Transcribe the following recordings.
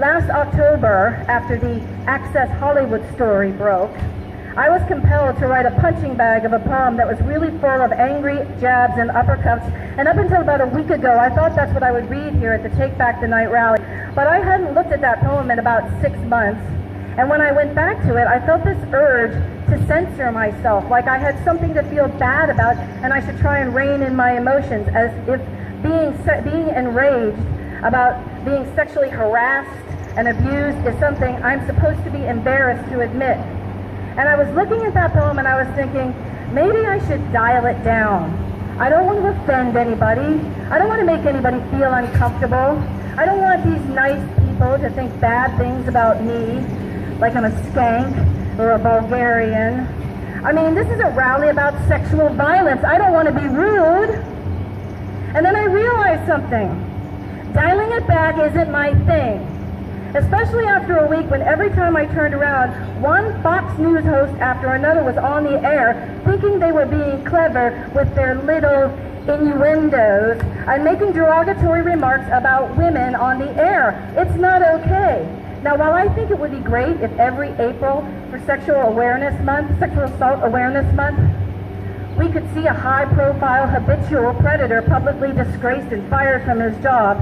Last October, after the Access Hollywood story broke, I was compelled to write a punching bag of a poem that was really full of angry jabs and uppercuts, and up until about a week ago, I thought that's what I would read here at the Take Back the Night rally. But I hadn't looked at that poem in about 6 months, and when I went back to it, I felt this urge to censor myself, like I had something to feel bad about, and I should try and rein in my emotions, as if being enraged about being sexually harassed and abused is something I'm supposed to be embarrassed to admit. And I was looking at that poem and I was thinking, maybe I should dial it down. I don't want to offend anybody. I don't want to make anybody feel uncomfortable. I don't want these nice people to think bad things about me, like I'm a skank or a Bulgarian. I mean, this is a rally about sexual violence. I don't want to be rude. And then I realized something. Dialing it back isn't my thing. Especially after a week when every time I turned around, one Fox News host after another was on the air thinking they were being clever with their little innuendos and making derogatory remarks about women on the air. It's not okay. Now, while I think it would be great if every April for Sexual Assault Awareness Month, we could see a high-profile habitual predator publicly disgraced and fired from his job,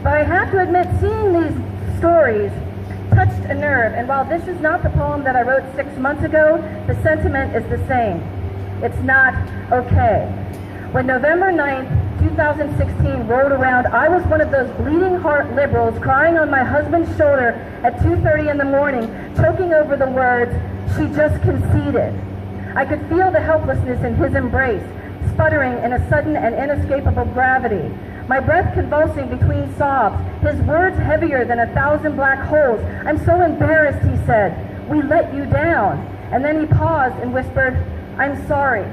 but I have to admit, seeing these stories touched a nerve, and while this is not the poem that I wrote 6 months ago, the sentiment is the same. It's not okay. When November 9th, 2016 rolled around, I was one of those bleeding heart liberals crying on my husband's shoulder at 2:30 in the morning, choking over the words, "She just conceded." I could feel the helplessness in his embrace, sputtering in a sudden and inescapable gravity. My breath convulsing between sobs, his words heavier than 1,000 black holes. "I'm so embarrassed," he said. "We let you down." And then he paused and whispered, "I'm sorry."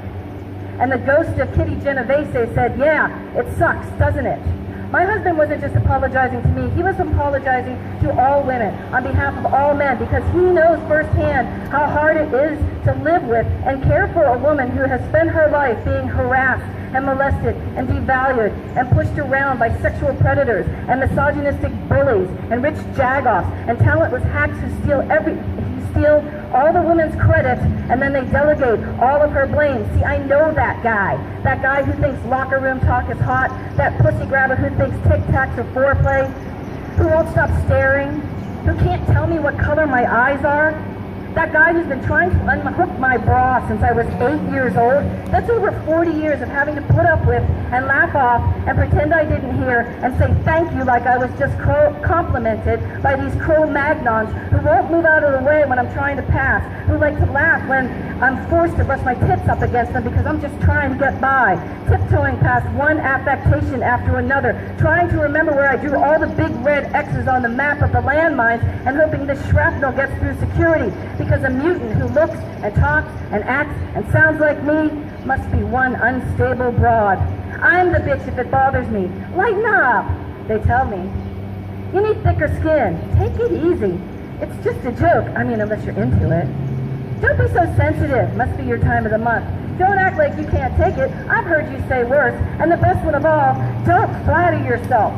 And the ghost of Kitty Genovese said, "Yeah, it sucks, doesn't it?" My husband wasn't just apologizing to me, he was apologizing to all women on behalf of all men, because he knows firsthand how hard it is to live with and care for a woman who has spent her life being harassed and molested and devalued and pushed around by sexual predators and misogynistic bullies and rich jagoffs and talentless hacks who steal all the woman's credit and then they delegate all of her blame. See, I know that guy who thinks locker room talk is hot, that pussy grabber who thinks tic-tacs are foreplay, who won't stop staring, who can't tell me what color my eyes are. That guy who's been trying to unhook my bra since I was 8 years old. That's over 40 years of having to put up with and laugh off and pretend I didn't hear and say thank you like I was just complimented by these Cro-Magnons who won't move out of the way when I'm trying to pass, who like to laugh when I'm forced to brush my tits up against them because I'm just trying to get by, tiptoeing past one affectation after another, trying to remember where I drew all the big red X's on the map of the landmines and hoping this shrapnel gets through security. Because a mutant who looks and talks and acts and sounds like me must be one unstable broad. I'm the bitch if it bothers me. Lighten up, they tell me. You need thicker skin. Take it easy. It's just a joke. I mean, unless you're into it. Don't be so sensitive. Must be your time of the month. Don't act like you can't take it. I've heard you say worse. And the best one of all, don't flatter yourself.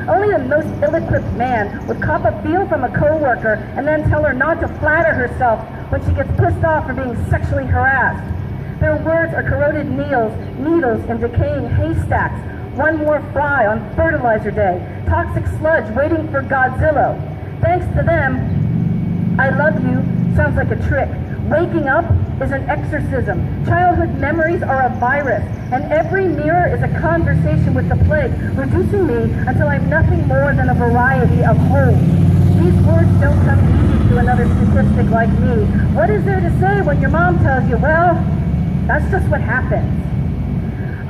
Only the most ill-equipped man would cop a feel from a coworker and then tell her not to flatter herself when she gets pissed off for being sexually harassed. Their words are corroded needles in decaying haystacks, one more fly on fertilizer day, toxic sludge waiting for Godzilla. Thanks to them, I love you sounds like a trick. Waking up is an exorcism. Childhood memories are a virus, and every mirror is a conversation with the plague, reducing me until I'm nothing more than a variety of holes. These words don't come easy to another statistic like me. What is there to say when your mom tells you, well, that's just what happens?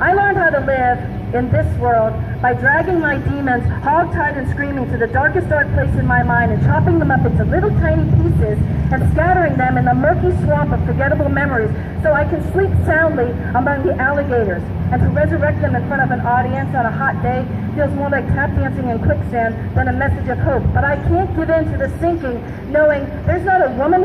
I learned how to live in this world by dragging my demons, hog-tied and screaming, to the darkest dark place in my mind and chopping them up into little tiny pieces and scattering them in the murky swamp of forgettable memories so I can sleep soundly among the alligators. And to resurrect them in front of an audience on a hot day feels more like tap dancing in quicksand than a message of hope. But I can't give in to the sinking, knowing there's not a woman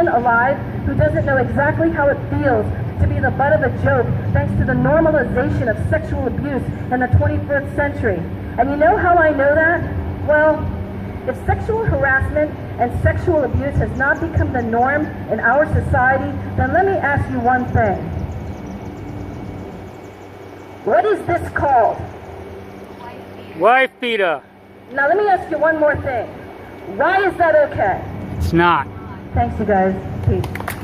alive who doesn't know exactly how it feels to be the butt of a joke thanks to the normalization of sexual abuse in the 21st century. And you know how I know that? Well, If sexual harassment and sexual abuse has not become the norm in our society, then let me ask you one thing. What is this called? Wife beater. Now let me ask you one more thing. Why is that okay? It's not. Thanks, you guys. Peace.